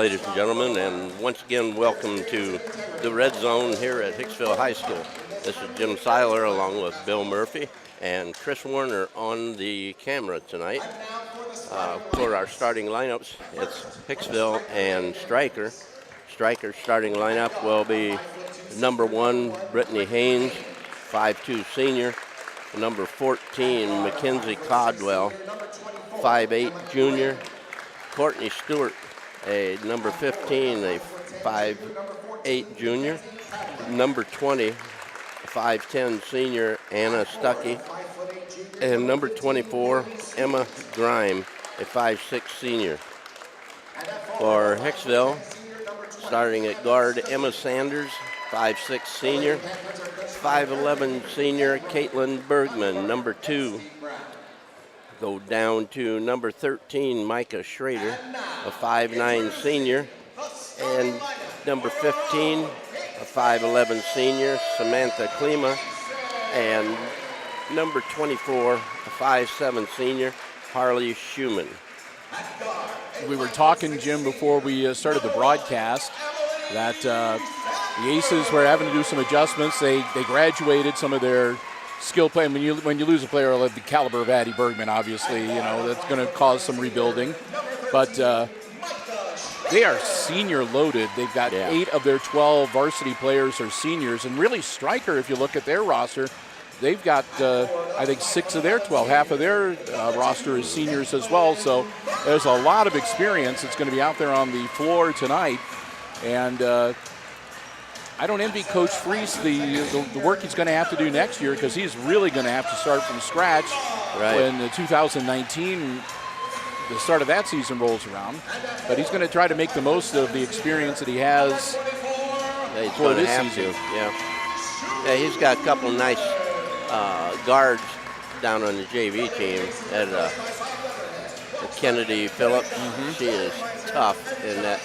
ladies and gentlemen, and once again, welcome to the Red Zone here at Hicksville High School. This is Jim Seiler along with Bill Murphy and Chris Warner on the camera tonight. For our starting lineups, it's Hicksville and Stryker. Stryker's starting lineup will be number 1, Brittany Haynes, 5'2" senior. Number 14, Mackenzie Codwell, 5'8" junior. Courtney Stewart, a number 15, a 5'8" junior. Number 20, a 5'10" senior, Anna Stuckey. And number 24, Emma Grime, a 5'6" senior. For Hicksville, starting at guard, Emma Sanders, 5'6" senior. 5'11" senior, Caitlin Bergman, number 2. Go down to number 13, Micah Schrader, a 5'9" senior. And number 15, a 5'11" senior, Samantha Klima. And number 24, a 5'7" senior, Harley Schumann. We were talking, Jim, before we started the broadcast that the Aces were having to do some adjustments. They graduated some of their skill play. When you lose a player of the caliber of Addie Bergman, obviously, that's going to cause some rebuilding. But they are senior loaded. They've got 8 of their 12 varsity players are seniors. And really, Stryker, if you look at their roster, they've got, I think, 6 of their 12. Half of their roster is seniors as well. So there's a lot of experience that's going to be out there on the floor tonight. And I don't envy Coach Freese the work he's going to have to do next year, because he's really going to have to start from scratch when the 2019, the start of that season rolls around. But he's going to try to make the most of the experience that he has for this season. Yeah, he's got a couple of nice guards down on the JV team. And Kennedy Phillips, she is tough, and that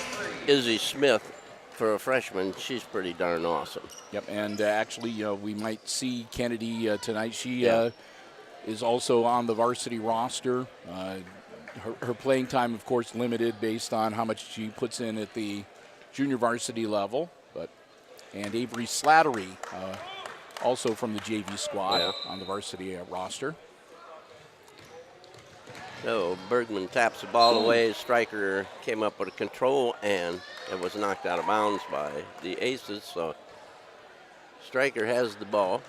Izzy Smith, for a freshman, she's pretty darn awesome. Yep, and actually, we might see Kennedy tonight. She is also on the varsity roster. Her playing time, of course, limited based on how much she puts in at the junior varsity level. And Avery Slattery, also from the JV squad on the varsity roster. So Bergman taps the ball away. Stryker came up with a control, and it was knocked out of bounds by the Aces. So Stryker has the ball.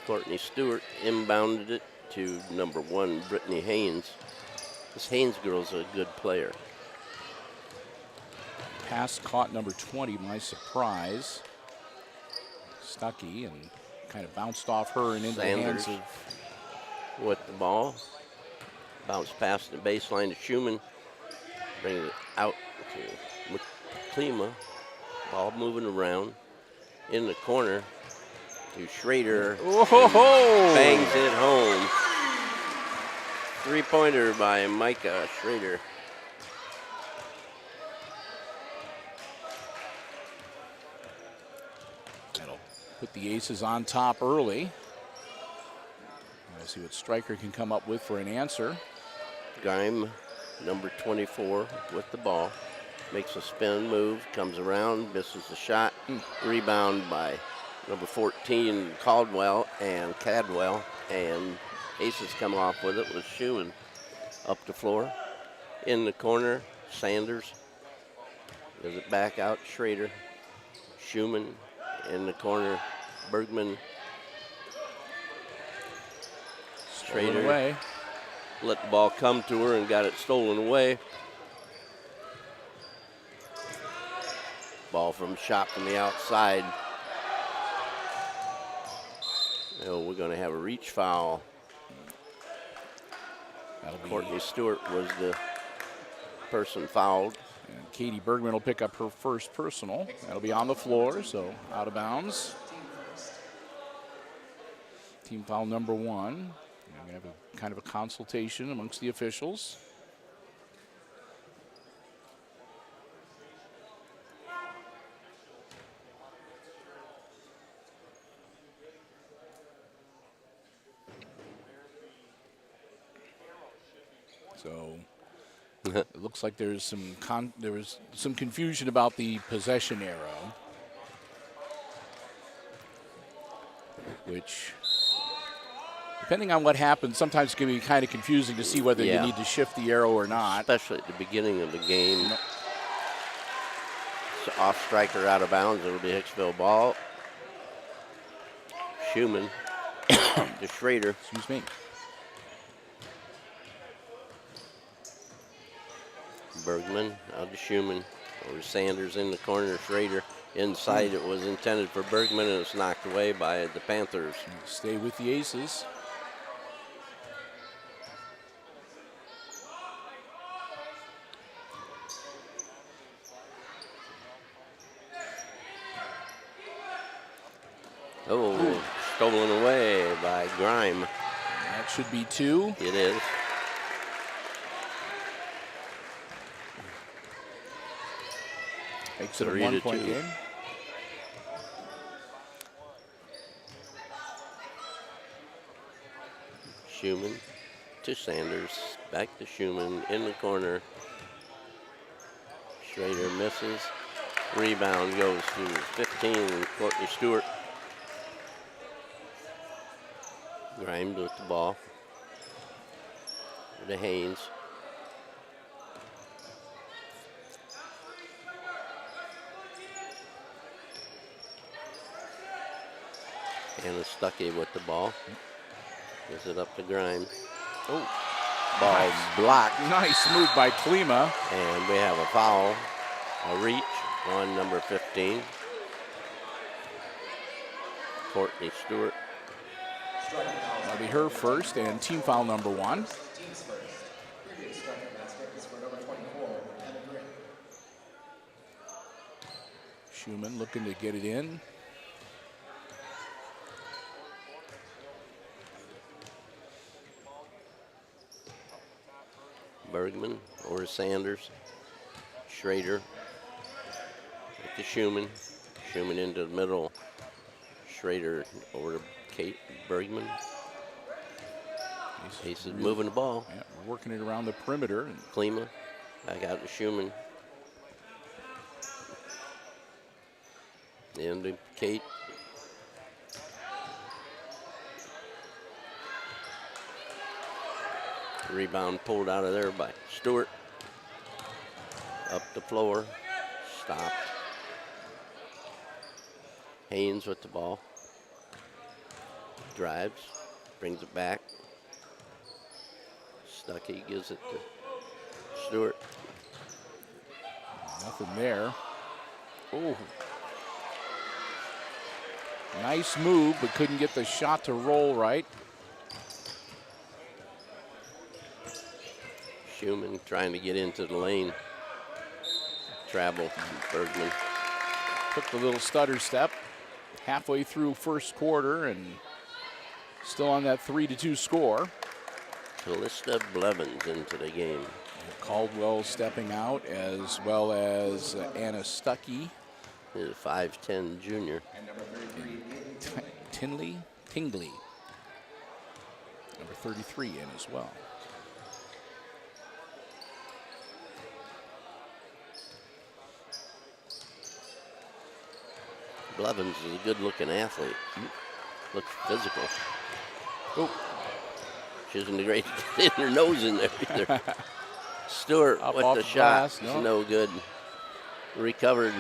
Courtney Stewart inbounded it to number 1, Brittany Haynes. This Haynes girl's a good player. Pass caught number 20 by surprise. Stuckey, and kind of bounced off her and into Sanders the hands of with the ball. Bounce past the baseline to Schumann. Bring it out to Klima. Ball moving around. In the corner to Schrader. Bangs it home. 3-pointer by Micah Schrader. That'll put the Aces on top early. Let's see what Stryker can come up with for an answer. Grime, number 24, with the ball. Makes a spin move, comes around, misses the shot. Rebound by number 14, Caldwell and Cadwell. And Aces come off with it with Schumann up the floor. In the corner, Sanders. Gives it back out, Schrader. Schumann in the corner, Bergman. Schrader away. Let the ball come to her and got it stolen away. Ball from shot from the outside. We're going to have a reach foul. Courtney Stewart was the person fouled. And Katie Bergman will pick up her first personal. That'll be on the floor, so out of bounds. Team foul number 1. We're going to have a kind of a consultation amongst the officials. So It looks like there was some confusion about the possession arrow, which, depending on what happens, sometimes can be kind of confusing to see whether you need to shift the arrow or not. Especially at the beginning of the game. It's off Stryker out of bounds. It'll be Hicksville ball. Schumann to Schrader. Excuse me. Bergman out to Schumann. Over Sanders in the corner. Schrader inside. It was intended for Bergman, and it's knocked away by the Panthers. Stay with the Aces. Oh, stolen away by Grime. That should be 2. It is. Makes it a 3 to 1-point 2. game. Schumann to Sanders. Back to Schumann in the corner. Schrader misses. Rebound goes to 15, Courtney Stewart. Grimes with the ball. To Haynes. Anna Stuckey with the ball. Gives it up to Grimes. Oh, Ball blocked. nice move by Klima. And we have a foul, a reach on number 15. Courtney Stewart. That'll be her first, and team foul number 1. Schumann looking to get it in. Bergman over Sanders. Schrader to Schumann. Schumann into the middle. Schrader over to Kate Bergman. He's moving the ball. Yeah, working it around the perimeter. And Klima back out to Schumann. Into Kate. Rebound pulled out of there by Stewart. Up the floor. Stopped. Haynes with the ball. Drives. Brings it back. Stuckey gives it to Stewart. nothing there. Oh. Nice move, but couldn't get the shot to roll right. Schumann trying to get into the lane. Travel, Bergman. Took the little stutter step halfway through first quarter and still on that 3-2 score. Callista Blevins into the game. Caldwell stepping out, as well as Anna Stuckey. He's a 5'10" junior. Tingley, number 33 in as well. Blevins is a good-looking athlete. Looks physical. Oh, She isn't great to get her nose in there either. Stewart Up with off the the shot. glass, It's no. no good. Recovered.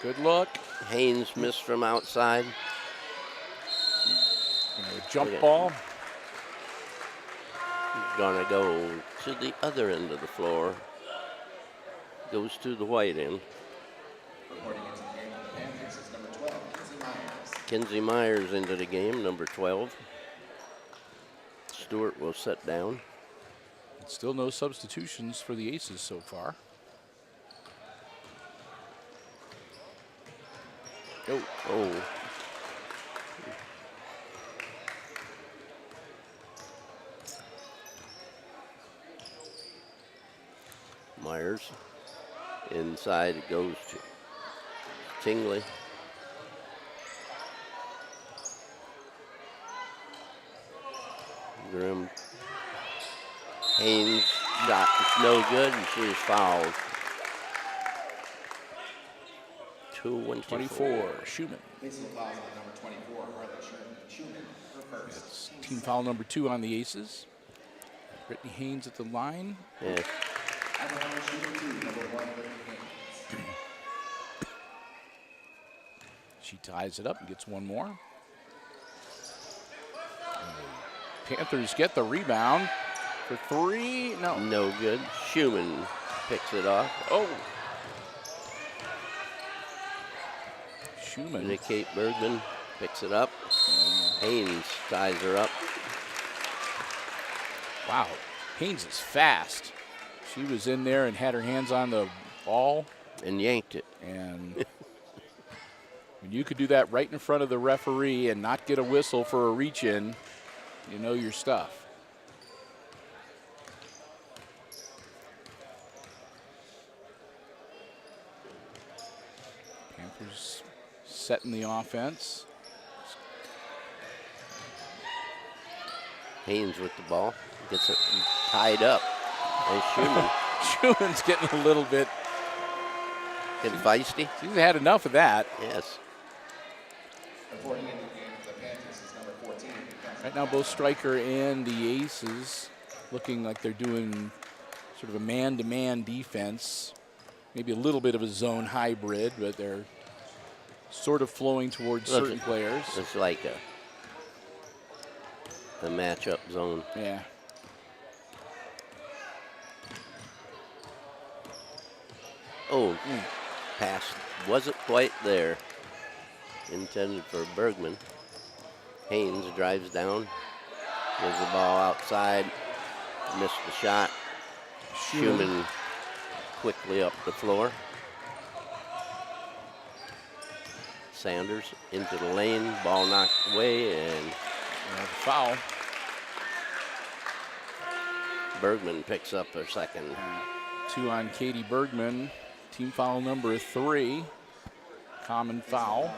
good look. Haynes missed from outside. Jump Okay. ball. Gonna go to the other end of the floor. Goes to the white end. Kinsey Myers into the game, number 12. Stewart will sit down. Still no substitutions for the Aces so far. Oh. Myers. Inside it goes to Tingley. Grimm. Haynes Shot is no good, and she's fouled. 24, Schumann. It's team foul number 2 on the Aces. Brittany Haynes at the line. Yes. She ties it up and gets one more. Panthers get the rebound for 3. No. No good. Schumann picks it off. Oh. Schumann. Kate Bergman picks it up. Haynes ties her up. Wow. Haynes is fast. She was in there and had her hands on the ball. And yanked it. And when you could do that right in front of the referee and not get a whistle for a reach-in, you know your stuff. Panthers setting the offense. Haynes with the ball. Gets it tied up. And Schumann. Schumann's getting a little bit Getting feisty. She's had enough of that. Yes. Right now, both Stryker and the Aces looking like they're doing sort of a man-to-man defense. Maybe a little bit of a zone hybrid, but they're sort of flowing towards certain players. It's like a matchup zone. Yeah. Oh, pass wasn't quite there. Intended for Bergman. Haynes drives down, gives the ball outside, missed the shot. Schumann quickly up the floor. Sanders into the lane, ball knocked away, and foul. Bergman picks up her second. 2 on Katie Bergman. Team foul number 3. Common foul.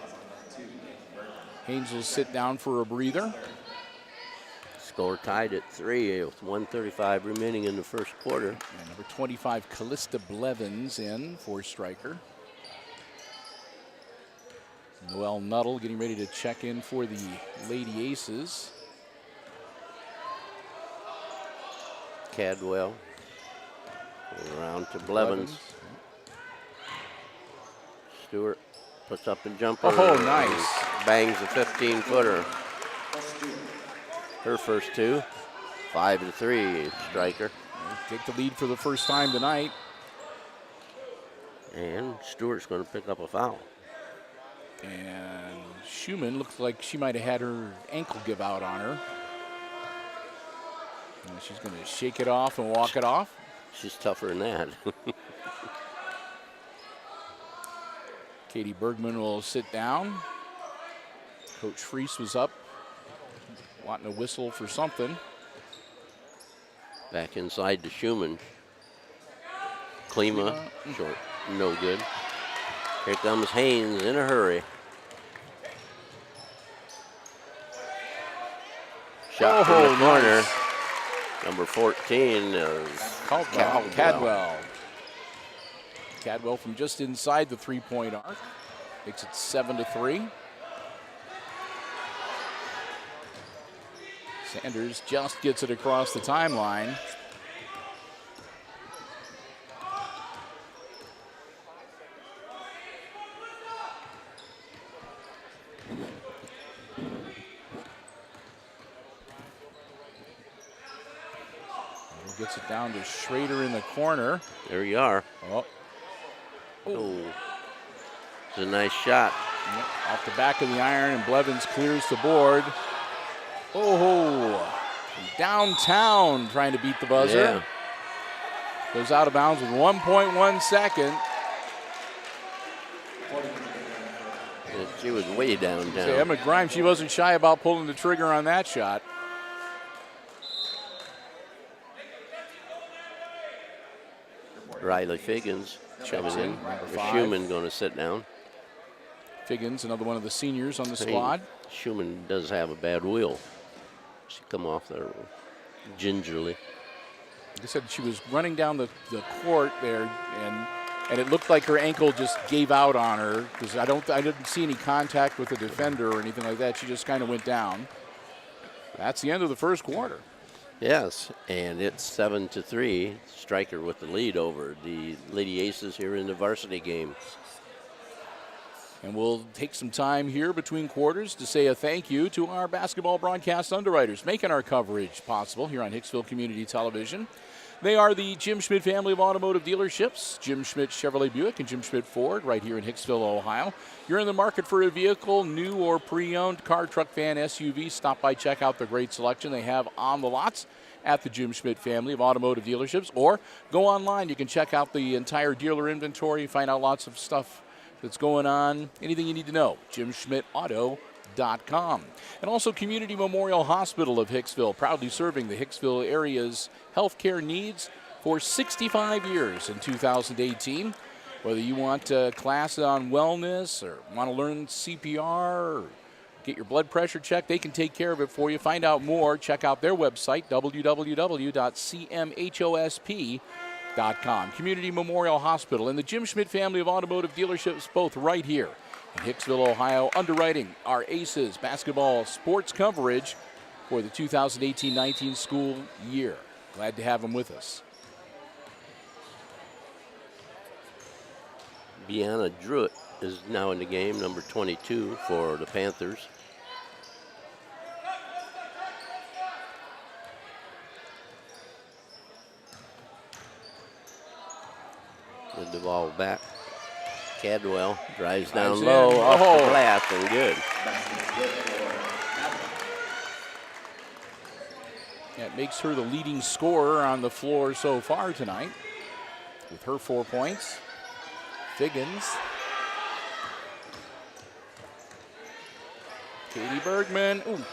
Haynes will sit down for a breather. Score tied at 3 with 1:35 remaining in the first quarter. And number 25, Callista Blevins in for Stryker. Noelle Nuttall getting ready to check in for the Lady Aces. Cadwell around to Blevins. Stewart puts up a jumper. Oh, nice. Bangs a 15-footer. Her first 2. 5-3, Stryker. Take the lead for the first time tonight. And Stewart's going to pick up a foul. And Schumann looks like she might have had her ankle give out on her. And she's going to shake it off and walk it off. She's tougher than that. Katie Bergman will sit down. Coach Freese was up, wanting a whistle for something. Back inside to Schumann. Klima, short, no good. Here comes Haynes in a hurry. Shot from the corner. Nice. Number 14 is Cadwell. Cadwell from just inside the three-point arc. Makes it 7-3. Sanders just gets it across the timeline. Gets it down to Schrader in the corner. There you are. Oh. It's a nice shot. Yep. Off the back of the iron, and Blevins clears the board. Oh, downtown trying to beat the buzzer. Yeah. Goes out of bounds with 1.1 second. She was way downtown. Emma Grimes, she wasn't shy about pulling the trigger on that shot. Riley Figgins coming in. Schumann going to sit down. Figgins, another one of the seniors on the squad. Schumann does have a bad wheel. She come off there gingerly. I said, she was running down the court there, and it looked like her ankle just gave out on her because I didn't see any contact with the defender or anything like that. She just kind of went down. That's the end of the first quarter. Yes, and it's 7-3. Stryker with the lead over the Lady Aces here in the varsity game. And we'll take some time here between quarters to say a thank you to our basketball broadcast underwriters making our coverage possible here on Hicksville Community Television. They are the Jim Schmidt family of automotive dealerships, Jim Schmidt Chevrolet Buick and Jim Schmidt Ford right here in Hicksville, Ohio. You're in the market for a vehicle, new or pre-owned, car, truck, van, SUV. Stop by, check out the great selection they have on the lots at the Jim Schmidt family of automotive dealerships. Or go online. You can check out the entire dealer inventory, find out lots of stuff that's going on, anything you need to know, JimSchmidtAuto.com. And also Community Memorial Hospital of Hicksville, proudly serving the Hicksville area's healthcare needs for 65 years in 2018. Whether you want a class on wellness or want to learn CPR or get your blood pressure checked, they can take care of it for you. Find out more, check out their website, www.cmhosp.com. Community Memorial Hospital and the Jim Schmidt family of automotive dealerships, both right here in Hicksville, Ohio, underwriting our Aces basketball sports coverage for the 2018-19 school year. Glad to have them with us. Deanna Druitt is now in the game, number 22 for the Panthers. With the ball back. Cadwell drives down low off the glass and good. That makes her the leading scorer on the floor so far tonight with her 4 points. Figgins. Katie Bergman. Ooh.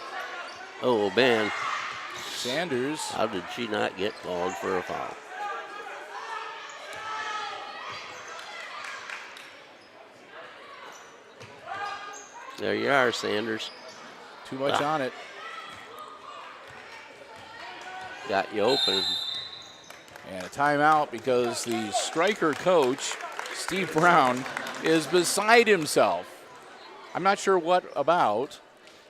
Oh, man. Sanders. How did she not get called for a foul? There you are, Sanders. Too much on it. Got you open. And a timeout because the Stryker coach, Steve Brown, is beside himself. I'm not sure what about.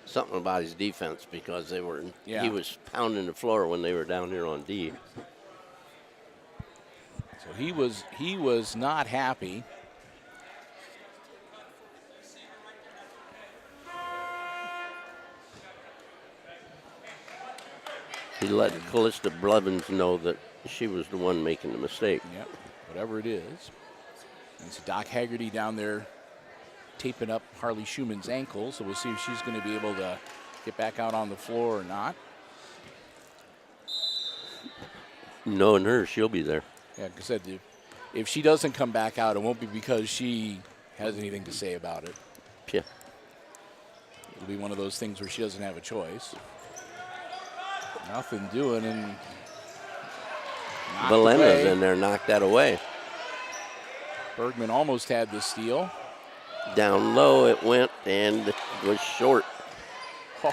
Something about his defense because he was pounding the floor when they were down here on D. So he was not happy. He let Callista Blevins know that she was the one making the mistake. Yep, whatever it is. It's Doc Haggerty down there taping up Harley Schumann's ankle, so we'll see if she's going to be able to get back out on the floor or not. Knowing her, she'll be there. Yeah, like I said, if she doesn't come back out, it won't be because she has anything to say about it. Yeah. It'll be one of those things where she doesn't have a choice. Nothing doing, and Valena's in there, knocked that away. Bergman almost had the steal. Down low it went, and it was short.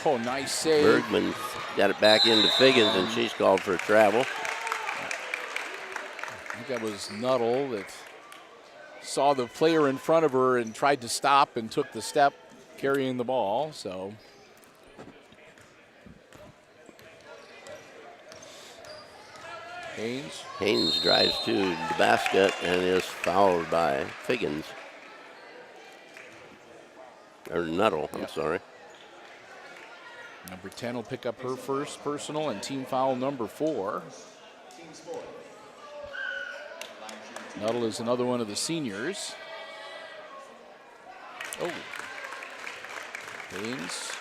Oh, nice save. Bergman got it back into Figgins, and she's called for a travel. I think that was Nuttall that saw the player in front of her and tried to stop and took the step carrying the ball, so. Haynes drives to the basket and is fouled by Figgins. Or Nuttall, I'm sorry. Number 10 will pick up her first personal and team foul number 4. Nuttall is another one of the seniors. Oh. Haynes.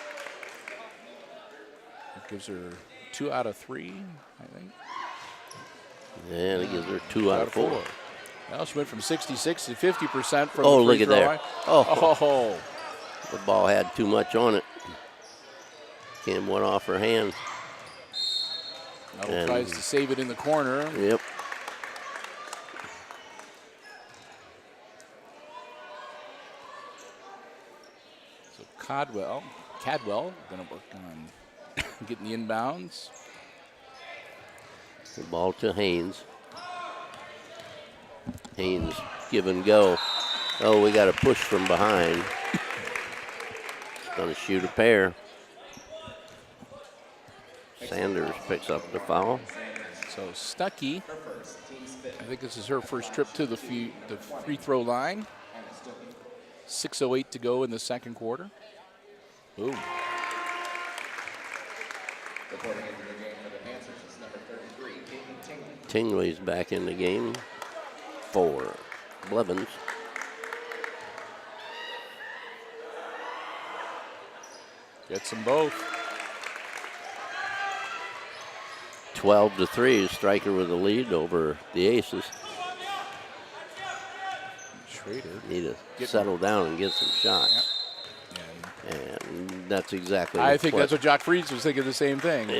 That gives her 2 out of 3, I think. And it gives her 2 out of 4. Well, she went from 66 to 50% from the free look at throw there. line. Oh. The ball had too much on it. Kim went off her hand. Nuttall tries to save it in the corner. Yep. So Cadwell going to work on getting the inbounds. The ball to Haynes. Haynes give and go. Oh, we got a push from behind. It's going to shoot a pair. Sanders picks up the foul. So Stuckey, I think this is her first trip to the free throw line. 6:08 to go in the second quarter. Boom. Tingley's back in the game for Blevins. Gets them both. 12-3, Stryker with the lead over the Aces. Schrader. Need to settle down and get some shots. Yep. And that's exactly I think that's what Jock Freeze was thinking, the same thing.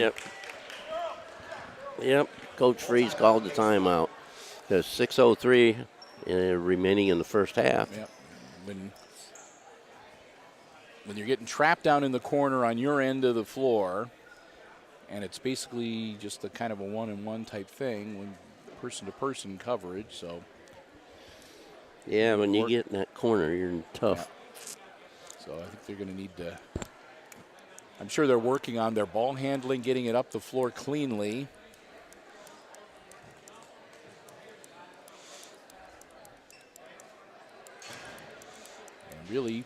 Yep. Coach Freeze called the timeout. There's 6:03 remaining in the first half. Yep. When you're getting trapped down in the corner on your end of the floor, and it's basically just a kind of a one-and-one type thing, when person-to-person coverage. So. Yeah, when you get in that corner, you're tough. Yeah. So I think they're going to need to. I'm sure they're working on their ball handling, getting it up the floor cleanly. And really,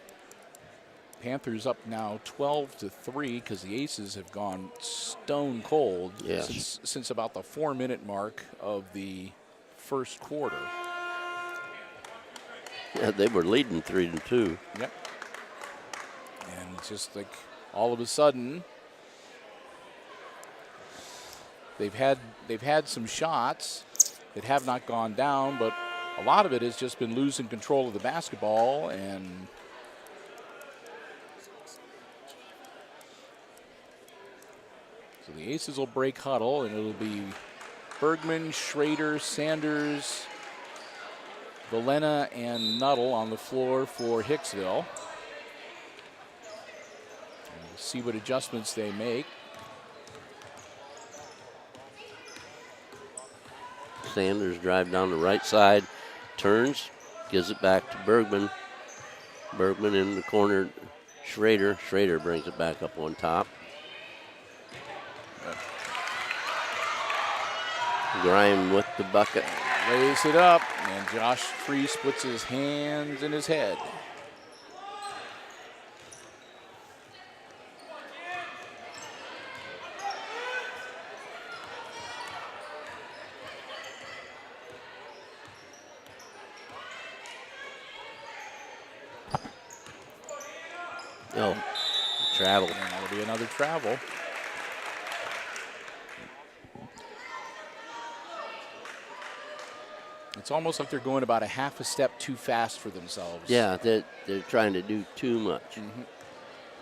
Panthers up now 12-3 because the Aces have gone stone cold since about the 4-minute mark of the first quarter. Yeah, they were leading 3-2. Yep. And it's just like all of a sudden they've had some shots that have not gone down, but a lot of it has just been losing control of the basketball. And so the Aces will break huddle, and it'll be Bergman, Schrader, Sanders, Valena, and Nuttall on the floor for Hicksville. And we'll see what adjustments they make. Sanders drive down the right side, turns, gives it back to Bergman. Bergman in the corner, Schrader. Schrader brings it back up on top. Yep. Grime with the bucket. Lays it up, and Josh Freese puts his hands in his head. Oh, travel. And that'll be another travel. It's almost like they're going about a half a step too fast for themselves. Yeah, they're trying to do too much. Mm-hmm.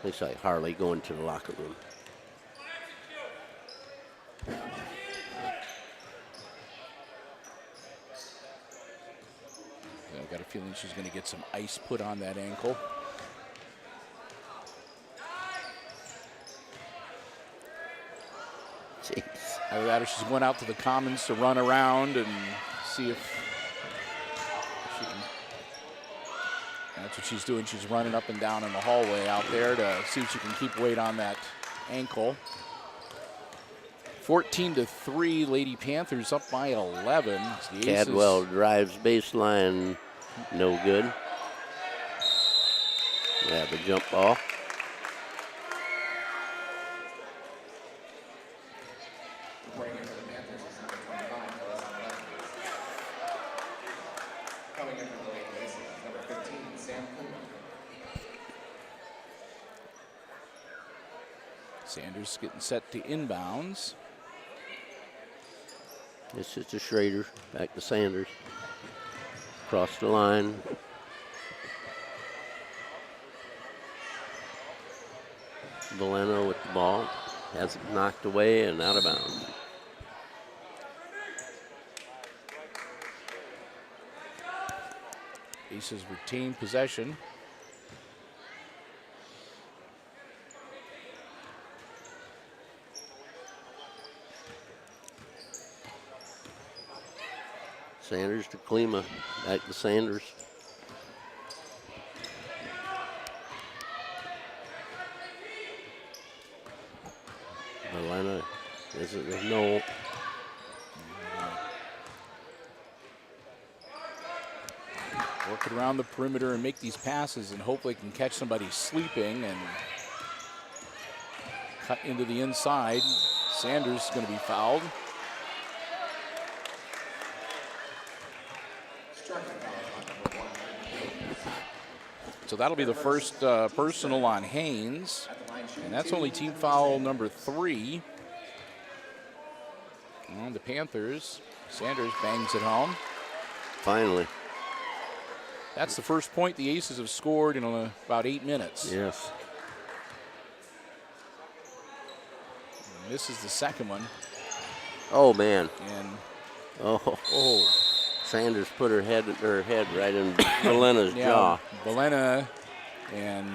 Looks like Harley going to the locker room. I've got a feeling she's going to get some ice put on that ankle. Jeez. Either that or she's went out to the commons to run around and see if she can. That's what she's doing. She's running up and down in the hallway out there to see if she can keep weight on that ankle. 14-3, Lady Panthers up by 11. Cadwell drives baseline, no good. Yeah, the jump ball. Sanders getting set to inbounds. This is to Schrader, back to Sanders. Across the line. Valeno with the ball. Has it knocked away and out of bounds. Aces retain possession. Sanders to Klima. Back to Sanders. Atlanta. Is it no? Work it around the perimeter and make these passes and hopefully can catch somebody sleeping and cut into the inside. Sanders is going to be fouled. So that'll be the first personal on Haynes. And that's only team foul number 3 on the Panthers. Sanders bangs it home. Finally. That's the first point the Aces have scored in about 8 minutes. Yes. And this is the second one. Oh, man. And oh. Sanders put her head right in Valena's jaw. Valena and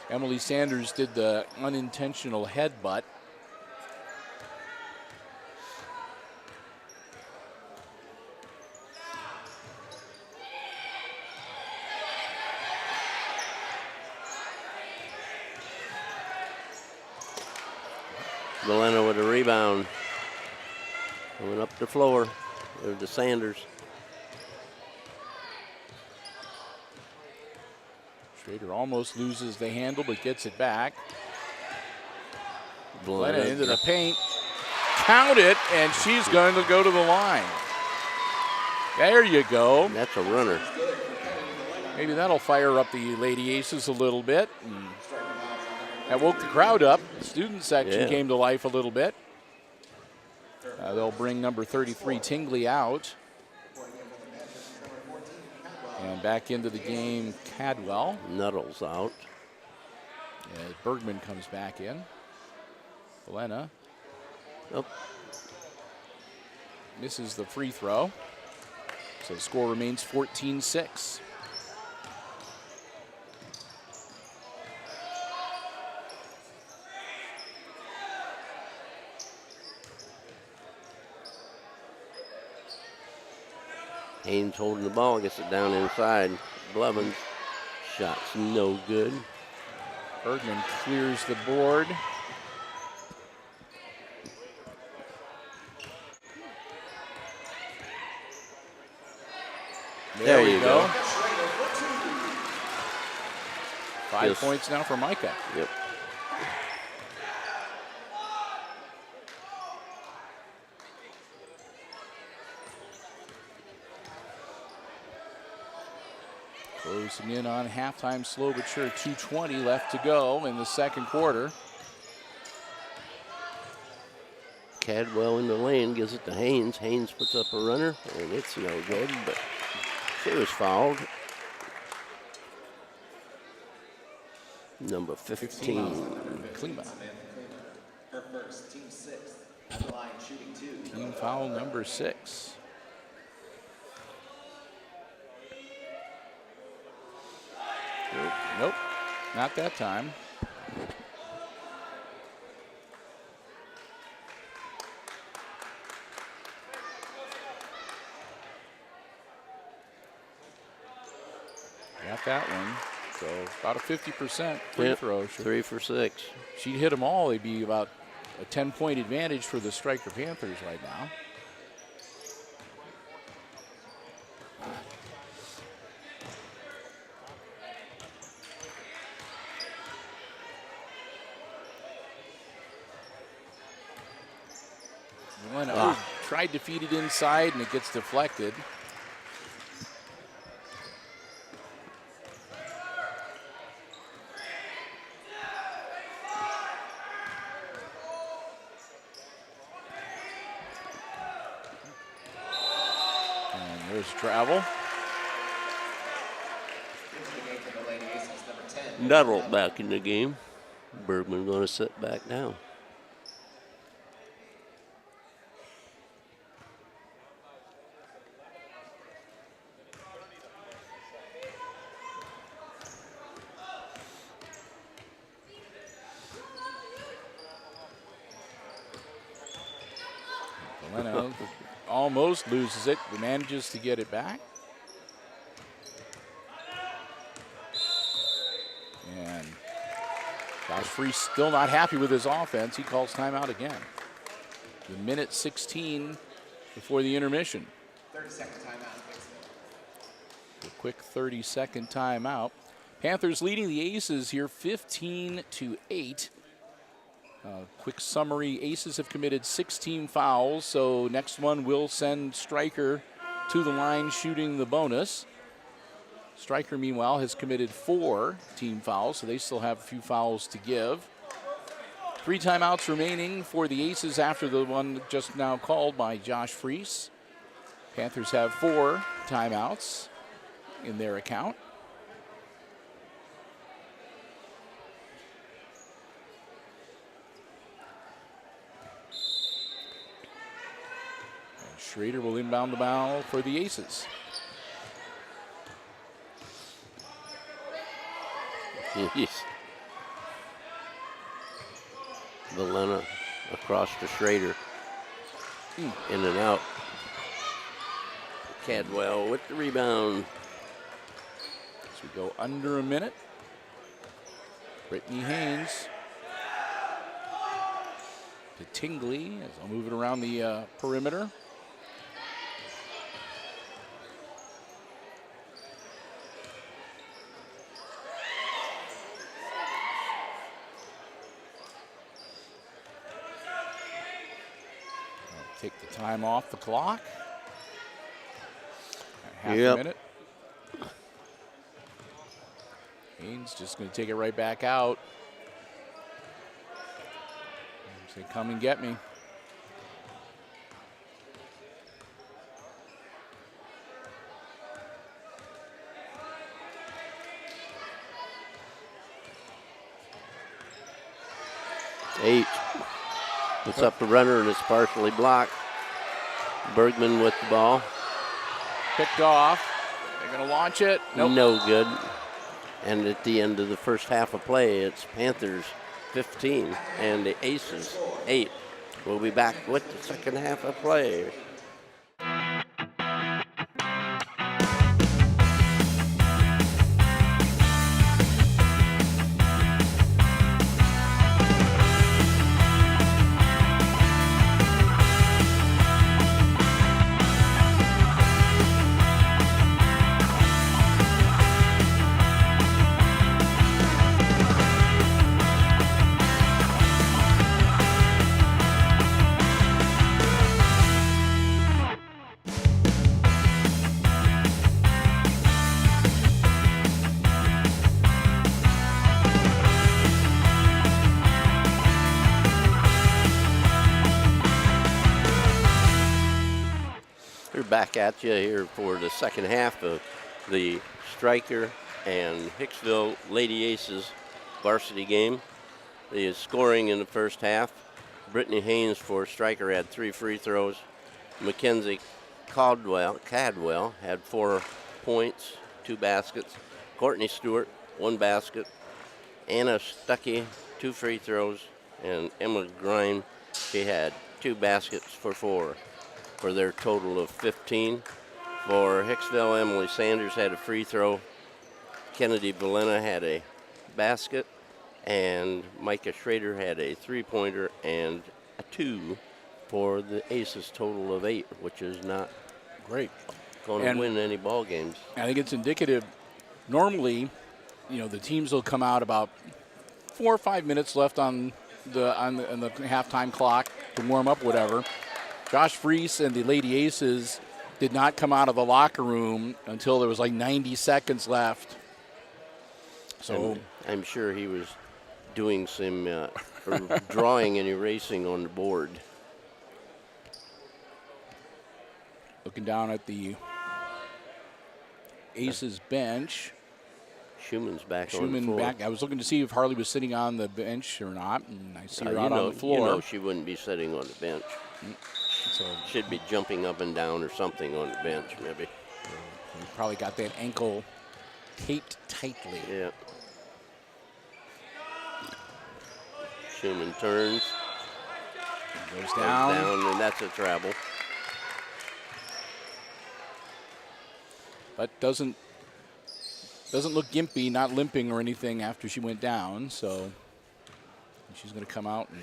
Emily Sanders did the unintentional headbutt. Valena with a rebound. Going up the floor. There's the Sanders. Schrader almost loses the handle, but gets it back. Valena into the paint. Count it, and she's going to go to the line. There you go. That's a runner. Maybe that'll fire up the Lady Aces a little bit. And that woke the crowd up. The student section came to life a little bit. They'll bring number 33, Tingley, out. And back into the game, Cadwell. Nuttles out. And Bergman comes back in. Valena. Nope. Misses the free throw. So the score remains 14-6. Haynes holding the ball, gets it down inside. Blevins, shot's no good. Bergman clears the board. There you go. 5 points now for Micah. Yep. Closing in on halftime, slow but sure. 2:20 left to go in the second quarter. Cadwell in the lane, gives it to Haynes. Haynes puts up a runner, and it's no good, but she was fouled. Number 15. Klima. Her first, team 6, line shooting 2. Team foul number 6. Nope, not that time. Got that one. So about a 50% free throw. 3 for 6. She'd hit them all, they'd be about a 10-point advantage for the Stryker Panthers right now. Tried to feed it inside, and it gets deflected. And there's travel. Nuttall back in the game. Bergman going to sit back down. almost loses it, but manages to get it back. And Josh Freese still not happy with his offense. He calls timeout again. The minute 16 before the intermission. 30-second timeout. A quick 30-second timeout. Panthers leading the Aces here 15-8. Quick summary, Aces have committed 16 fouls, so next one will send Stryker to the line shooting the bonus. Stryker, meanwhile, has committed 4 team fouls, so they still have a few fouls to give. 3 timeouts remaining for the Aces after the one just now called by Josh Freese. Panthers have 4 timeouts in their account. Schrader will inbound the ball for the Aces. Valena across to Schrader. In and out. Cadwell with the rebound. As we go under a minute. Brittany Haynes to Tingley as they'll move it around the perimeter. Take the time off the clock. Half a minute. Haynes just going to take it right back out. Say, come and get me. Eight. It's up the runner and it's partially blocked. Bergman with the ball. Picked off. They're going to launch it. Nope. No good. And at the end of the first half of play, it's Panthers 15 and the Aces 8. We'll be back with the second half of play. Back at you here for the second half of the Stryker and Hicksville Lady Aces varsity game. The scoring in the first half, Brittany Haynes for Stryker had 3 free throws. Mackenzie Cadwell had 4 points, 2 baskets. Courtney Stewart, 1 basket. Anna Stuckey, 2 free throws. And Emma Grime, she had 2 baskets for 4. For their total of 15. For Hicksville, Emily Sanders had a free throw. Kennedy Valena had a basket. And Micah Schrader had a 3-pointer and a 2 for the Aces total of 8, which is not great. Going to win any ball games. I think it's indicative. Normally, the teams will come out about 4 or 5 minutes left on the halftime clock to warm up, whatever. Josh Freese and the Lady Aces did not come out of the locker room until there was like 90 seconds left. So I'm sure he was doing some drawing and erasing on the board. Looking down at the Aces bench. Schumann's back on the floor. I was looking to see if Harley was sitting on the bench or not, and I see her out on the floor. You know she wouldn't be sitting on the bench. So should be jumping up and down or something on the bench, maybe. He probably got that ankle taped tightly. Yeah. Schumann turns. Goes down. And that's a travel. but doesn't look gimpy, not limping or anything after she went down. So she's going to come out and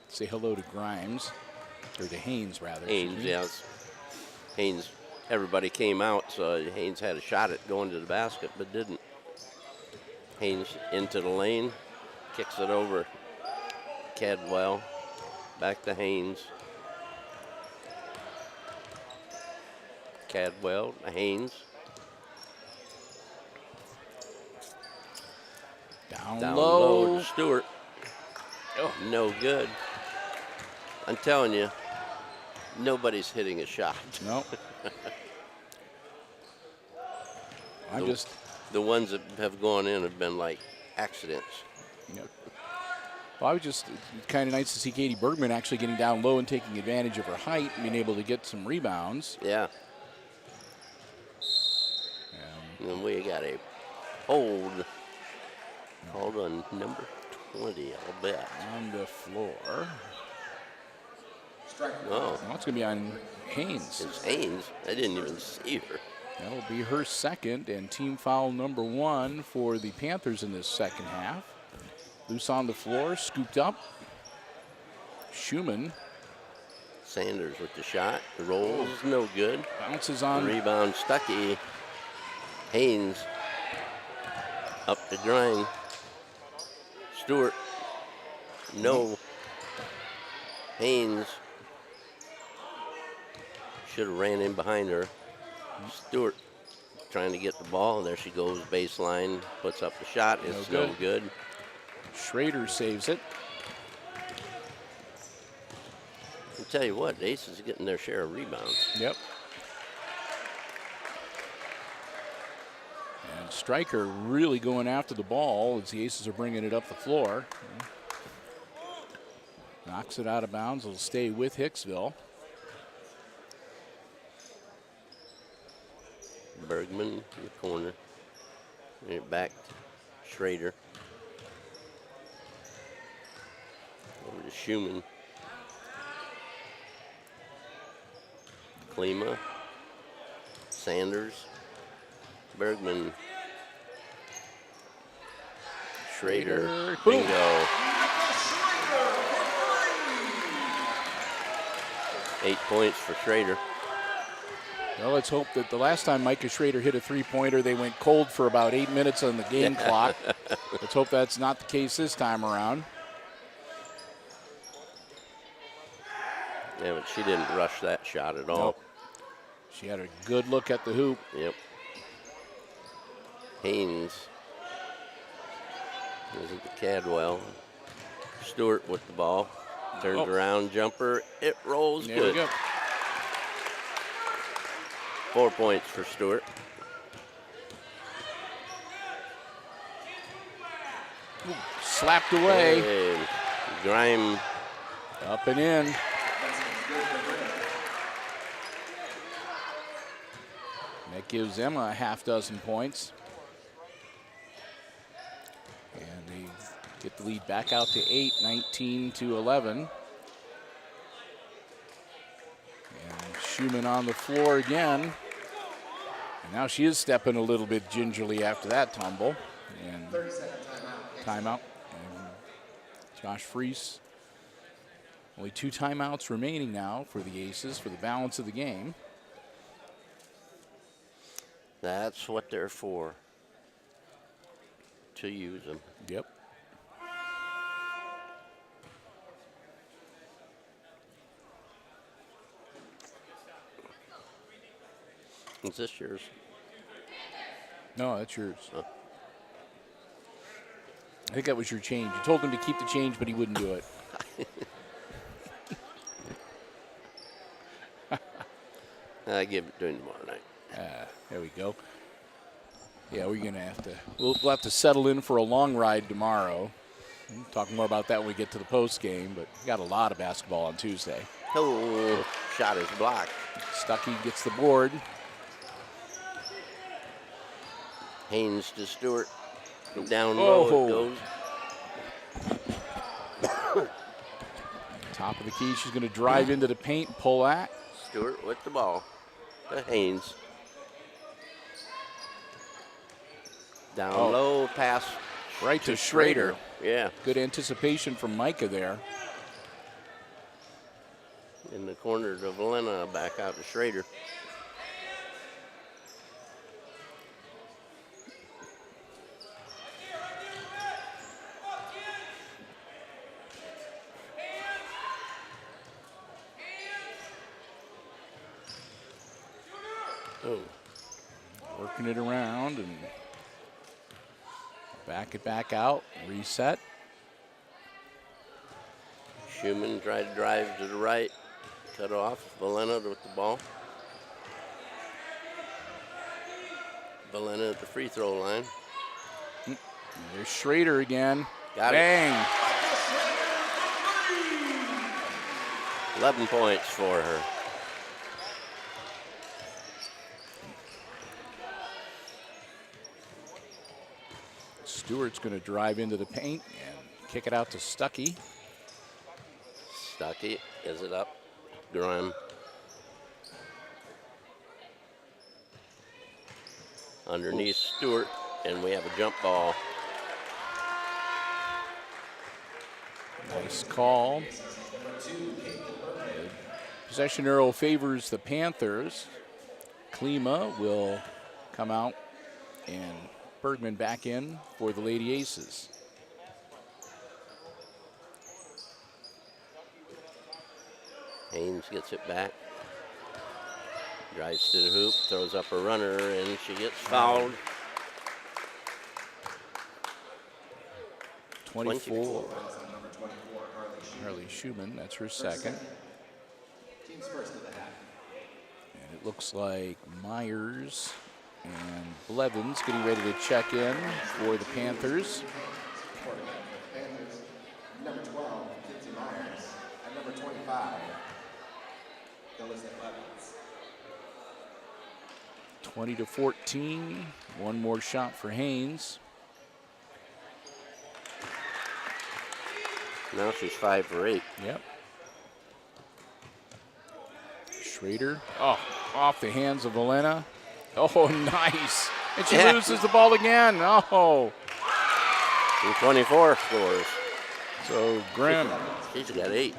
say hello to Grimes, or to Haynes rather. Haynes, yes. Haynes, everybody came out, so Haynes had a shot at going to the basket, but didn't. Haynes into the lane, kicks it over. Cadwell, back to Haynes. Cadwell, Haynes. Down Down low. low to Stewart. Oh. No good. I'm telling you, nobody's hitting a shot. No. The ones that have gone in have been like accidents. Yep. Well, it's kind of nice to see Katie Bergman actually getting down low and taking advantage of her height and being able to get some rebounds. Yeah. And we got a hold. Hold on number 20, I'll bet. On the floor. Oh, Well, it's going to be on Haynes. it's Haynes. I didn't even see her. That'll be her second and team foul number 1 for the Panthers in this second half. Loose on the floor, scooped up. Schumann Sanders with the shot. The rolls, no good. bounces on. Rebound, Stuckey. Haynes up the drain. Stewart. No. Haynes should have ran in behind her. Stewart trying to get the ball. There she goes, baseline, puts up the shot. It's no good. Schrader saves it. I'll tell you what, the Aces are getting their share of rebounds. Yep. And Stryker really going after the ball as the Aces are bringing it up the floor. Knocks it out of bounds. It'll stay with Hicksville. Bergman in the corner. Bring it back to Schrader. Over to Schumann. Klima. Sanders. Bergman. Schrader. Boom. Bingo. 8 points for Schrader. Well, let's hope that the last time Micah Schrader hit a three-pointer, they went cold for about 8 minutes on the game clock. Let's hope that's not the case this time around. Yeah, but she didn't rush that shot at all. Nope. She had a good look at the hoop. Yep. Haynes. Is it the Cadwell? Stewart with the ball. Turns around, jumper. It rolls There good. we go. 4 points for Stewart. Slapped away. And Grime. Up and in. That gives them a half dozen points. And they get the lead back out to 8, 19-11. And Schumann on the floor again. And now she is stepping a little bit gingerly after that tumble. And 30-second timeout. And Josh Freese. Only 2 timeouts remaining now for the Aces for the balance of the game. That's what they're for. To use them. Yep. Is this yours? No, that's yours. Oh. I think that was your change. You told him to keep the change, but he wouldn't do it. I give it to him tomorrow night. There we go. Yeah, we're gonna have to. We'll have to settle in for a long ride tomorrow. We'll talk more about that when we get to the post game. But we got a lot of basketball on Tuesday. Oh, shot is blocked. Stuckey gets the board. Haynes to Stewart. Down low it goes. Top of the key. She's going to drive into the paint, pull that. Stewart with the ball to Haynes. Down low, pass right to Schrader. Yeah, Good anticipation from Micah there. in the corner to Valena, back out to Schrader. Oh, Working it around and back it back out, reset. Schumann tried to drive to the right, cut off. Valena with the ball. Valena at the free throw line. There's Schrader again. Got it. Bang! 11 points for her. Stewart's going to drive into the paint and kick it out to Stuckey. Stuckey, is it up? Graham. Underneath Stewart, and we have a jump ball. Nice call. Possession arrow favors the Panthers. Klima will come out and Bergman back in for the Lady Aces. Haynes gets it back. Drives to the hoop, throws up a runner, and she gets fouled. 24. Harley Schumann, that's her second. Team's first of the half. And it looks like Myers and Blevins getting ready to check in for the Panthers. Panthers, number 12, Kinsey Myers, and number 25, Phyllis Levins. 20-14. One more shot for Haynes. Now she's 5 for 8. Yep. Schrader. Oh, off the hands of Valena. Oh, nice. And she loses the ball again. Oh. And 24 scores. So Grimm. She's got 8.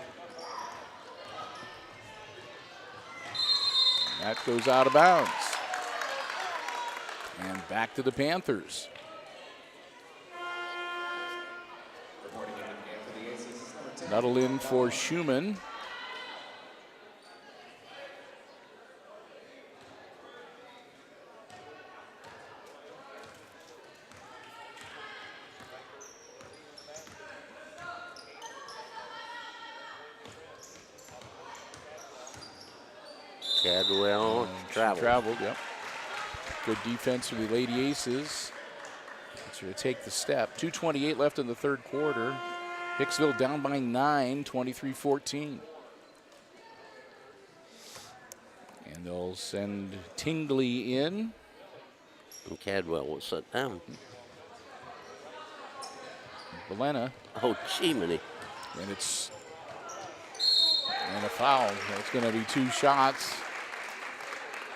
That goes out of bounds. And back to the Panthers. Reporting in the game for the Aces is number 10. Nuddle in for Schumann. Cadwell traveled. Yep. Good defense for the Lady Aces. Gets her to take the step. 2:28 left in the third quarter. Hicksville down by 9, 23-14. And they'll send Tingley in. And Cadwell was set down. Valena. Oh, gee, many. And it's and a foul. It's going to be 2 shots.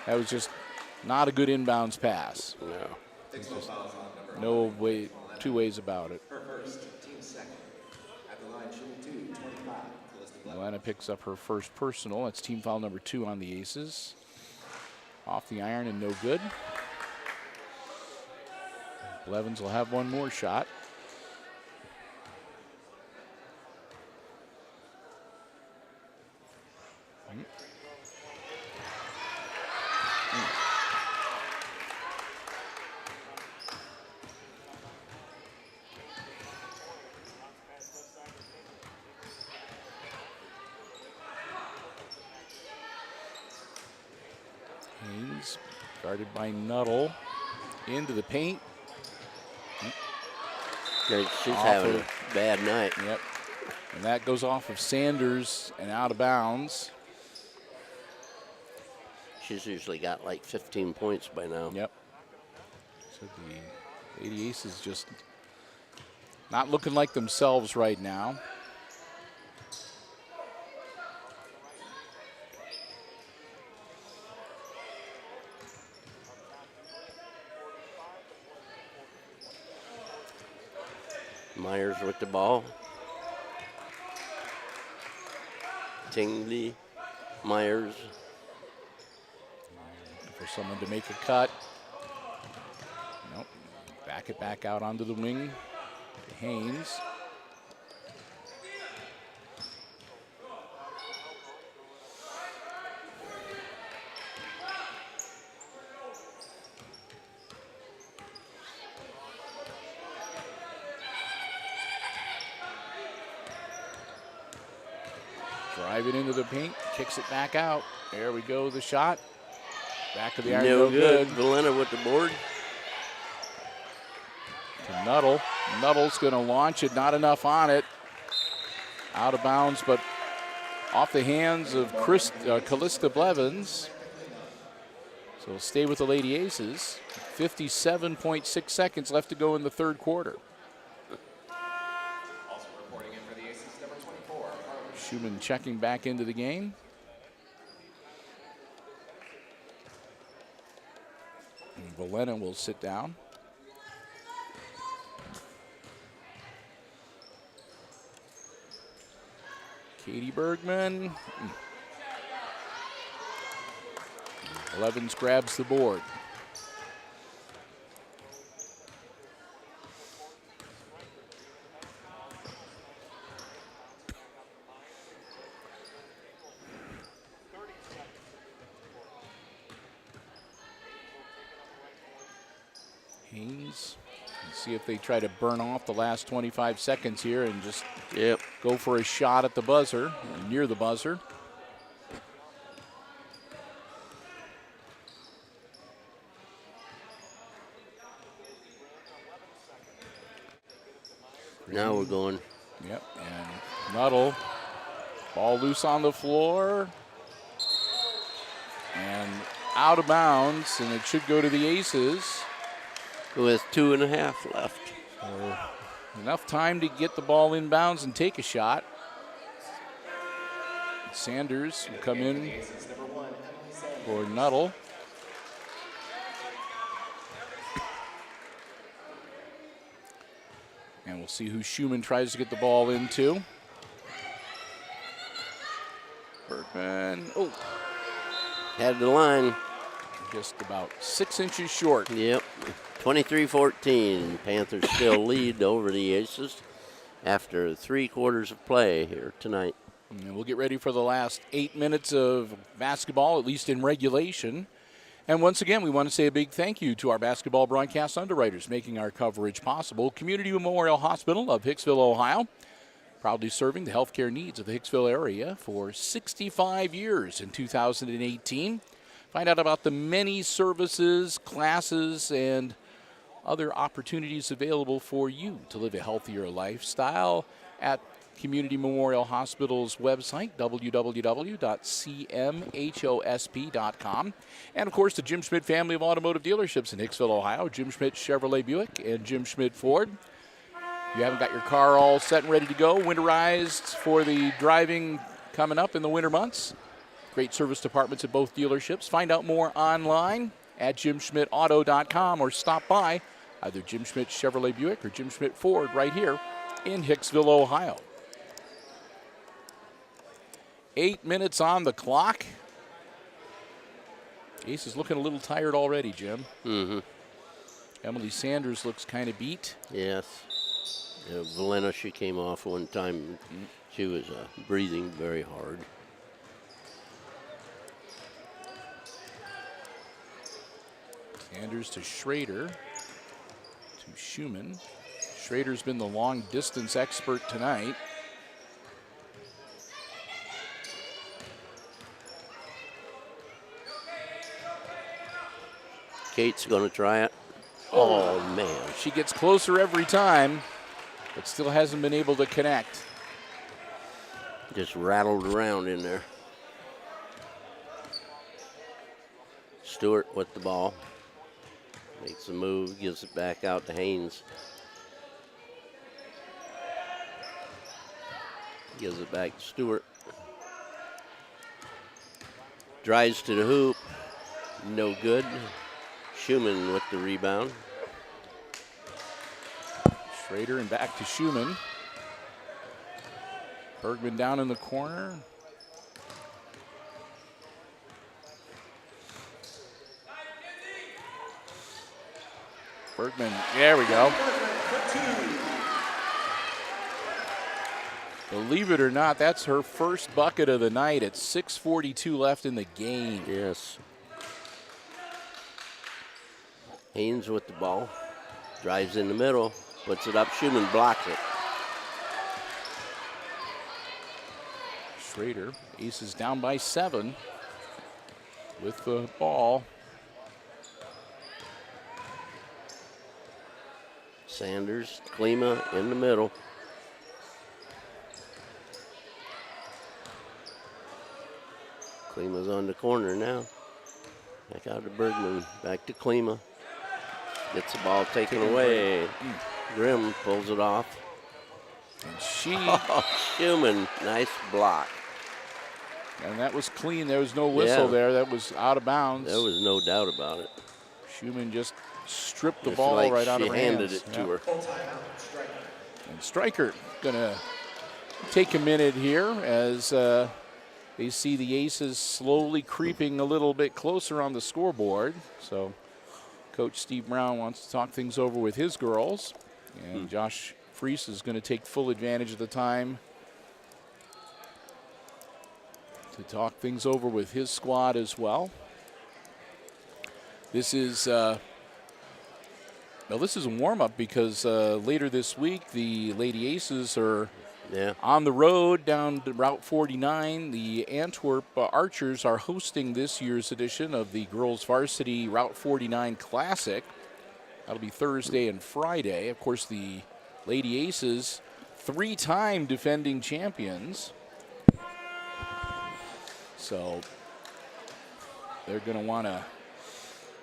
That was just not a good inbounds pass. No. No way, 2 ways about it. Her first, team second. At the line, shooting 2, 25, Phyllis Levins. Valena picks up her first personal. That's team foul number 2 on the Aces. Off the iron and no good. Blevins will have one more shot. Haynes guarded by Nuttall into the paint. She's having a bad night. Yep. And that goes off of Sanders and out of bounds. She's usually got like 15 points by now. Yep. So the Lady Aces just not looking like themselves right now. Myers with the ball. Tingley, Myers. For someone to make a cut. Nope. Back it back out onto the wing. Haynes. Drive it into the paint, kicks it back out. There we go, the shot. Back of the iron, no good. Valena with the board. To Nuttall. Nuttall's going to launch it, not enough on it. Out of bounds, but off the hands of Callista Blevins. So we'll stay with the Lady Aces. 57.6 seconds left to go in the third quarter. Also reporting in for the Aces, number 24. Schumann checking back into the game. And Valena will sit down. Katie Bergman. Blevins grabs the board. Haynes. See if they try to burn off the last 25 seconds here and just go for a shot at the buzzer, near the buzzer. Now we're going. Yep, and Nuttall, ball loose on the floor. And out of bounds, and it should go to the Aces. With 2.5 left. Enough time to get the ball inbounds and take a shot. Sanders will come in for Nuttall. And we'll see who Schumann tries to get the ball into. Bergman, Had the line. Just about 6 inches short. Yep. 23-14. Panthers still lead over the Aces after 3 quarters of play here tonight. And we'll get ready for the last 8 minutes of basketball, at least in regulation. And once again, we want to say a big thank you to our basketball broadcast underwriters making our coverage possible. Community Memorial Hospital of Hicksville, Ohio, proudly serving the healthcare needs of the Hicksville area for 65 years in 2018. Find out about the many services, classes, and other opportunities available for you to live a healthier lifestyle at Community Memorial Hospital's website, www.cmhosp.com. And, of course, the Jim Schmidt family of automotive dealerships in Hicksville, Ohio, Jim Schmidt Chevrolet Buick and Jim Schmidt Ford. If you haven't got your car all set and ready to go, winterized for the driving coming up in the winter months, great service departments at both dealerships. Find out more online at jimschmidtauto.com or stop by either Jim Schmidt Chevrolet Buick or Jim Schmidt Ford right here in Hicksville, Ohio. 8 minutes on the clock. Ace is looking a little tired already, Jim. Mm-hmm. Emily Sanders looks kind of beat. Yes. Valena, she came off one time. She was breathing very hard. Sanders to Schrader. To Schumann. Schrader's been the long distance expert tonight. Kate's going to try it. Oh, man. She gets closer every time, but still hasn't been able to connect. Just rattled around in there. Stewart with the ball. Makes a move, gives it back out to Haynes. Gives it back to Stewart. Drives to the hoop. No good. Schumann with the rebound. Schrader and back to Schumann. Bergman down in the corner. Bergman, there we go. Believe it or not, that's her first bucket of the night at 6:42 left in the game. Yes. Haynes with the ball. Drives in the middle. Puts it up. Schumann blocks it. Schrader, Aces down by 7 with the ball. Sanders, Klima in the middle. Klima's on the corner now. Back out to Bergman. Back to Klima. Gets the ball taken away. Grimm pulls it off. And she. Oh, Schumann, nice block. And that was clean. There was no whistle there. That was out of bounds. There was no doubt about it. Schumann just stripped the It's ball like right out of her she handed hands. it to her. And Stryker gonna take a minute here as they see the Aces slowly creeping a little bit closer on the scoreboard. So Coach Steve Brown wants to talk things over with his girls. And Josh Freese is going to take full advantage of the time to talk things over with his squad as well. This is this is a warm-up because later this week the Lady Aces are on the road down to Route 49. The Antwerp Archers are hosting this year's edition of the Girls Varsity Route 49 Classic. That'll be Thursday and Friday. Of course, the Lady Aces, 3-time defending champions. So they're going to want to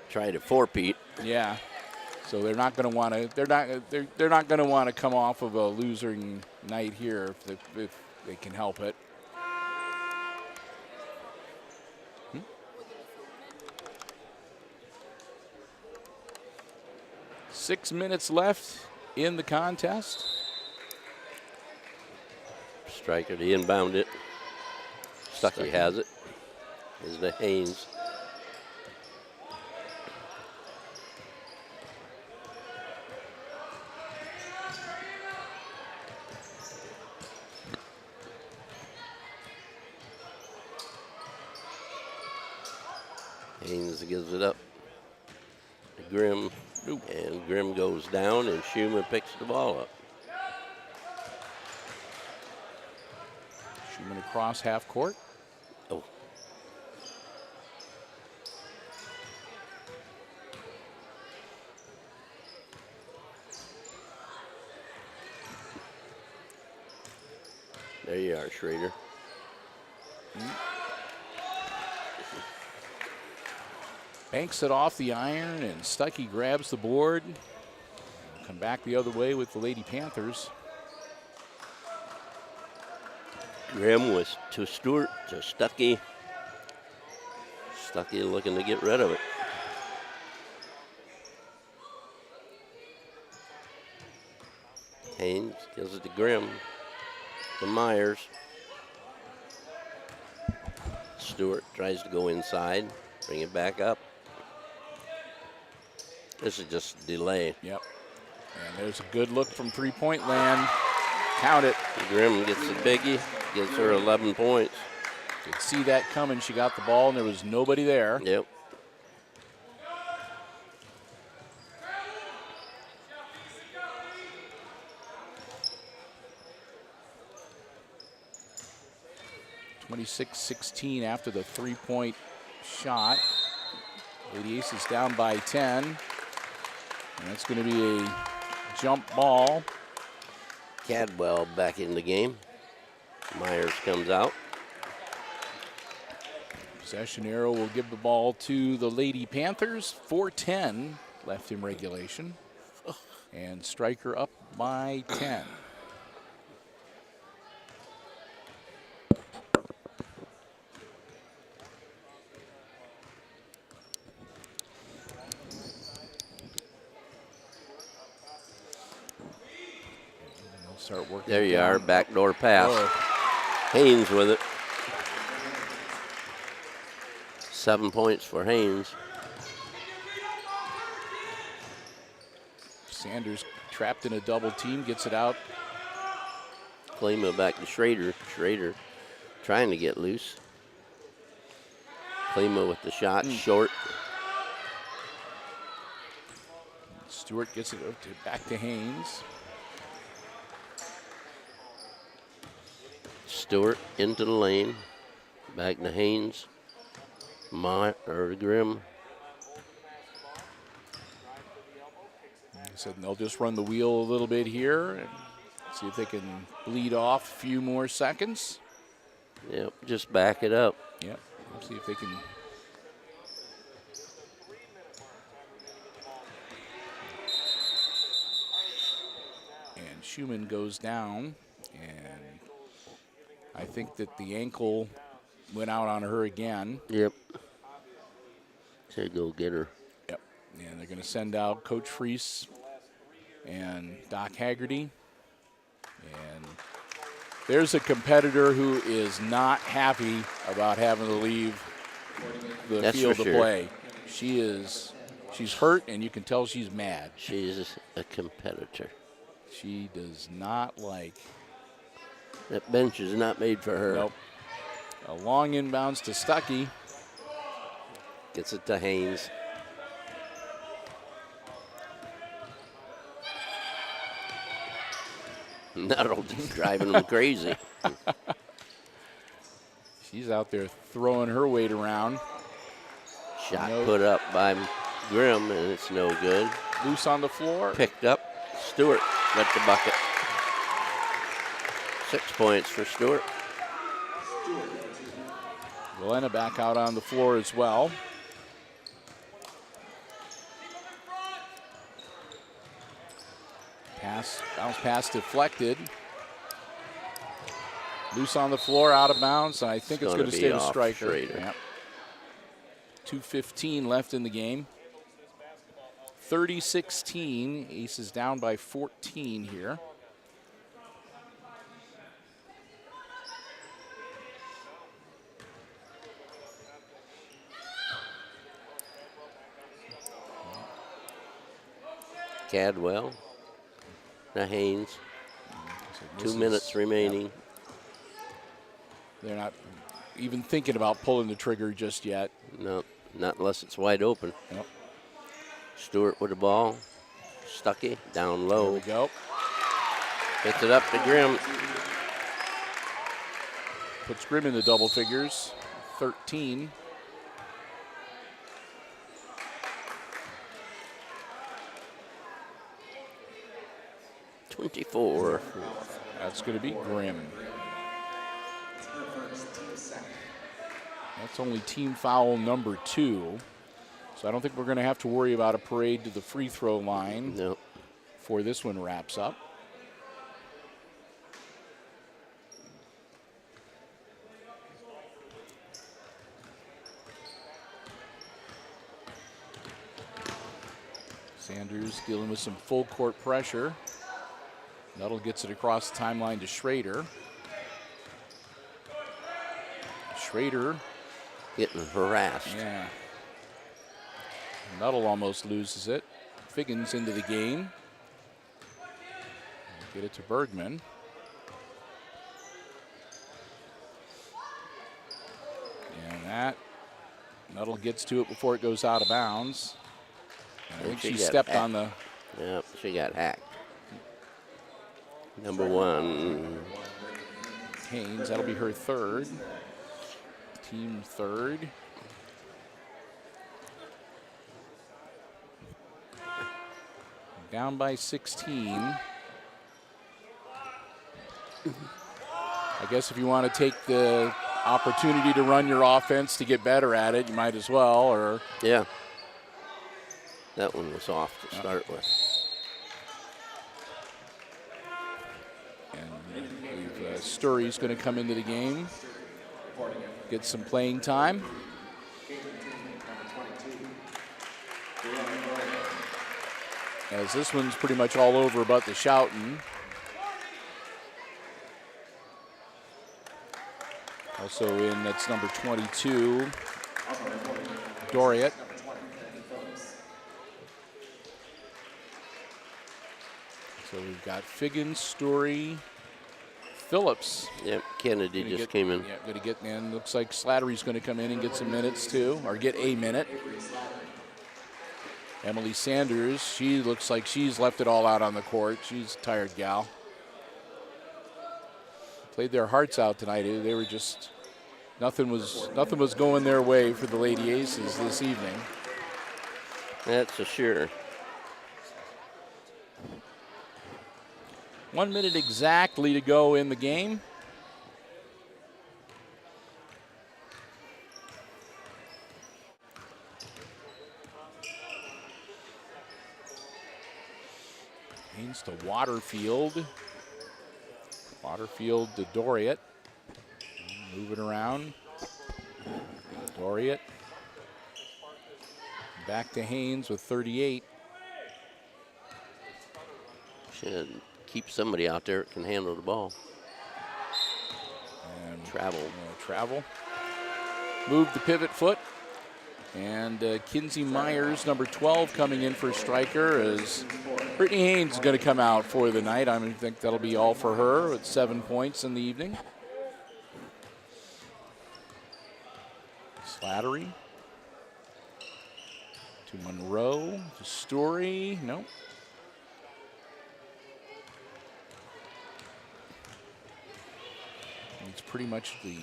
try to four-peat. Yeah. So they're not going to want to. They're not going to want to come off of a losing night here if they can help it. 6 minutes left in the contest. Stryker to inbound it. Stuckey has it. Is the Haynes. Haynes gives it up to Grimm. And Grimm goes down, and Schumann picks the ball up. Schumann across half court. Oh. There you are, Schrader. Banks it off the iron, and Stuckey grabs the board. Come back the other way with the Lady Panthers. Grimm was to Stewart, to Stuckey. Stuckey looking to get rid of it. Haynes gives it to Grimm. To Myers. Stewart tries to go inside, bring it back up. This is just delay. Yep. And there's a good look from three-point land. Count it. Grimm gets the biggie, gets her 11 points. Could see that coming. She got the ball, and there was nobody there. Yep. (26-16) after the three-point shot. Lady Aces down by 10. And that's going to be a jump ball. Cadwell back in the game. Myers comes out. Possession arrow will give the ball to the Lady Panthers. 4:10 left in regulation. And Stryker up by 10. Start working. There you down. are, backdoor pass. Oh. Haynes with it. 7 points for Haynes. Sanders trapped in a double team, gets it out. Klima back to Schrader. Schrader trying to get loose. Klima with the shot, short. Stewart gets it back to Haynes. Stewart into the lane. Back to Haynes. Grimm. Said they'll just run the wheel a little bit here and see if they can bleed off a few more seconds. Yep, just back it up. Yep, we'll see if they can. And Schumann goes down, and I think that the ankle went out on her again. Yep. So go get her. Yep, and they're going to send out Coach Freese and Doc Haggerty. And there's a competitor who is not happy about having to leave the That's field for to sure. play. She's hurt, and you can tell she's mad. She's a competitor. She does not like. That bench is not made for her. Nope. A long inbounds to Stuckey. Gets it to Haynes. That'll just driving them crazy. She's out there throwing her weight around. Shot No. put up by Grimm, and it's no good. Loose on the floor. Picked up. Stewart at the bucket. 6 points for Stewart. Galena back out on the floor as well. Bounce pass deflected. Loose on the floor, out of bounds. I think it's going to be stay with off Stryker. Schrader. Yep. 2:15 left in the game. 30-16. Aces down by 14 here. Cadwell. Now Haynes. So 2 minutes remaining. Yep. They're not even thinking about pulling the trigger just yet. No, not unless it's wide open. Yep. Stewart with the ball. Stuckey down There low. we go. Gets it up to Grimm. Puts Grimm in the double figures. 13. .24. That's going to be Grimm. That's only team foul number 2. So I don't think we're going to have to worry about a parade to the free throw line No. before this one wraps up. Sanders dealing with some full court pressure. Nuttall gets it across the timeline to Schrader. Schrader, Getting harassed. yeah. Nuttall almost loses it. Figgins into the game. Get it to Bergman. And that, Nuttall gets to it before it goes out of bounds. I think she got stepped hacked. on the. Yep, she got hacked. Number 1. Haynes, that'll be her third. Team third. Down by 16. I guess if you want to take the opportunity to run your offense to get better at it, you might as well, or Yeah. That one was off to start with. and Sturry's going to come into the game, get some playing time. As this one's pretty much all over about the shouting. Also in, that's number 22, Doriot. So we've got Figgins, Story, Phillips. Yep, Kennedy just came in. Yeah, going to get in. Looks like Slattery's going to come in and get some minutes too, or get a minute. Emily Sanders, she looks like she's left it all out on the court. She's a tired gal. Played their hearts out tonight. They were just, nothing was going their way for the Lady Aces this evening. That's for sure. 1 minute exactly to go in the game. Haynes to Waterfield. Waterfield to Doriot. Moving around. Doriot. Back to Haynes with 38. Should keep somebody out there that can handle the ball. And travel. Travel. Move the pivot foot. And Kinsey Myers, number 12, coming in for Stryker, as Brittany Haynes is going to come out for the night. I think that'll be all for her with 7 points in the evening. Slattery to Monroe, to Story, no. It's pretty much the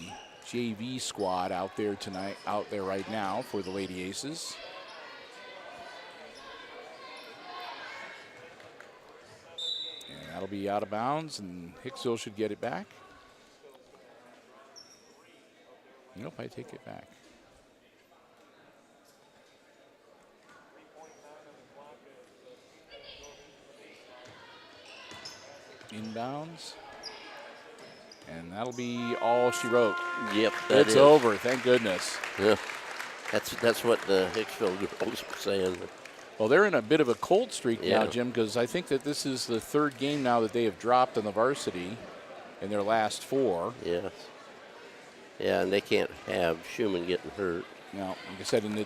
JV squad out there tonight, out there right now for the Lady Aces. And that'll be out of bounds, and Hicksville should get it back. Nope, I take it back. Inbounds. And that'll be all she wrote. Yep, it's over. Thank goodness. Yeah, that's what the Hicksville girls were saying. Well, they're in a bit of a cold streak Yeah. now, Jim, because I think that this is the third game now that they have dropped on the varsity in their last 4. Yes. Yeah, and they can't have Schumann getting hurt. Now, like I said, and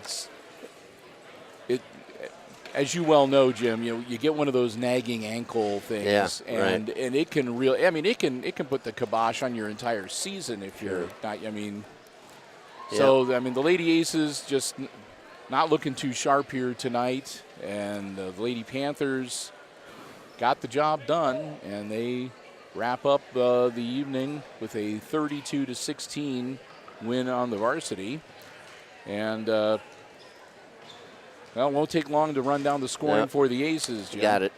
as you well know, Jim, you get one of those nagging ankle things, and it can really, it can put the kibosh on your entire season if you're not. So the Lady Aces just not looking too sharp here tonight, and the Lady Panthers got the job done, and they wrap up the evening with a 32-16 win on the varsity, and. Well, it won't take long to run down the scoring for the Aces, Jim. Got it.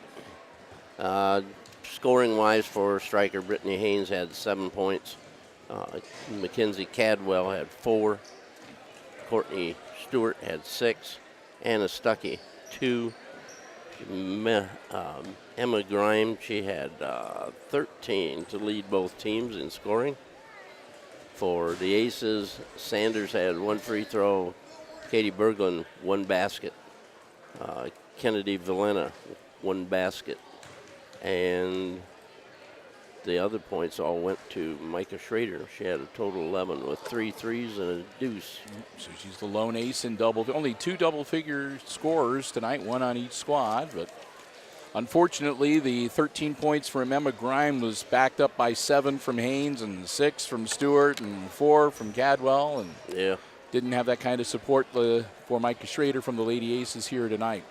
Scoring-wise for Stryker, Brittany Haynes had 7 points. Mackenzie Cadwell had 4. Courtney Stewart had 6. Anna Stuckey, 2. Emma Grimes, she had 13 to lead both teams in scoring. For the Aces, Sanders had 1 free throw. Katie Berglund, 1 basket. Kennedy Valena, 1 basket. And the other points all went to Micah Schrader. She had a total 11 with 3 threes and a deuce. So she's the lone ace in only 2 double-figure scorers tonight, 1 on each squad. But unfortunately, the 13 points from Emma Grime was backed up by 7 from Haynes and 6 from Stewart and 4 from Cadwell. And didn't have that kind of support for Micah Schrader from the Lady Aces here tonight.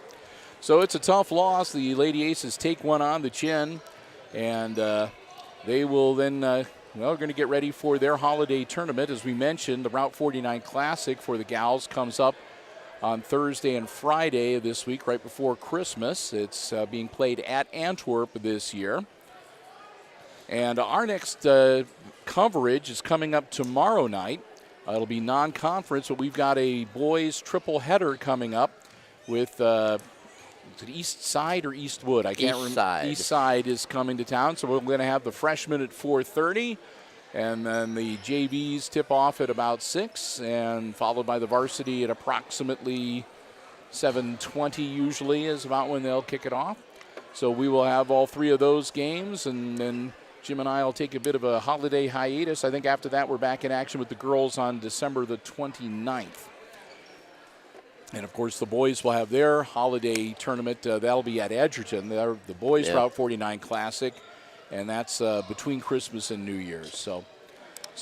So it's a tough loss. The Lady Aces take one on the chin, and they will then, they're going to get ready for their holiday tournament. As we mentioned, the Route 49 Classic for the gals comes up on Thursday and Friday of this week, right before Christmas. It's being played at Antwerp this year. And our next coverage is coming up tomorrow night. It'll be non-conference, but we've got a boys triple header coming up with is it East Side or Eastwood? I can't remember. East Side is coming to town, so we're going to have the freshmen at 4:30, and then the JVs tip off at about 6, and followed by the varsity at approximately 7:20 usually is about when they'll kick it off. So we will have all 3 of those games, and then Jim and I will take a bit of a holiday hiatus. I think after that we're back in action with the girls on December the 29th. And, of course, the boys will have their holiday tournament. That'll be at Edgerton. The boys Route 49 Classic, and that's between Christmas and New Year's. So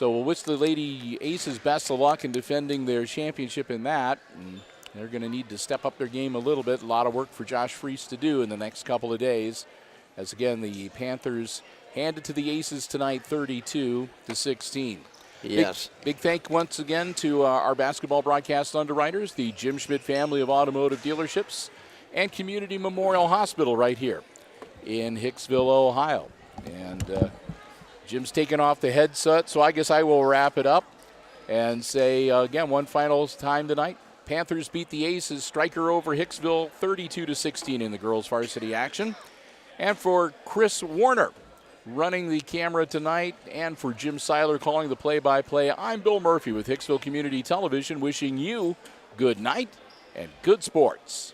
we'll wish the Lady Aces best of luck in defending their championship in that. And they're going to need to step up their game a little bit. A lot of work for Josh Freese to do in the next couple of days. As, again, the Panthers handed to the Aces tonight 32-16. Yes. Big thank once again to our basketball broadcast underwriters, the Jim Schmidt family of automotive dealerships, and Community Memorial Hospital right here in Hicksville, Ohio. And Jim's taking off the headset, so I guess I will wrap it up and say, again, one final time tonight. Panthers beat the Aces, Stryker over Hicksville 32-16 in the girls varsity action. And for Chris Warner running the camera tonight, and for Jim Seiler calling the play-by-play, I'm Bill Murphy with Hicksville Community Television, wishing you good night and good sports.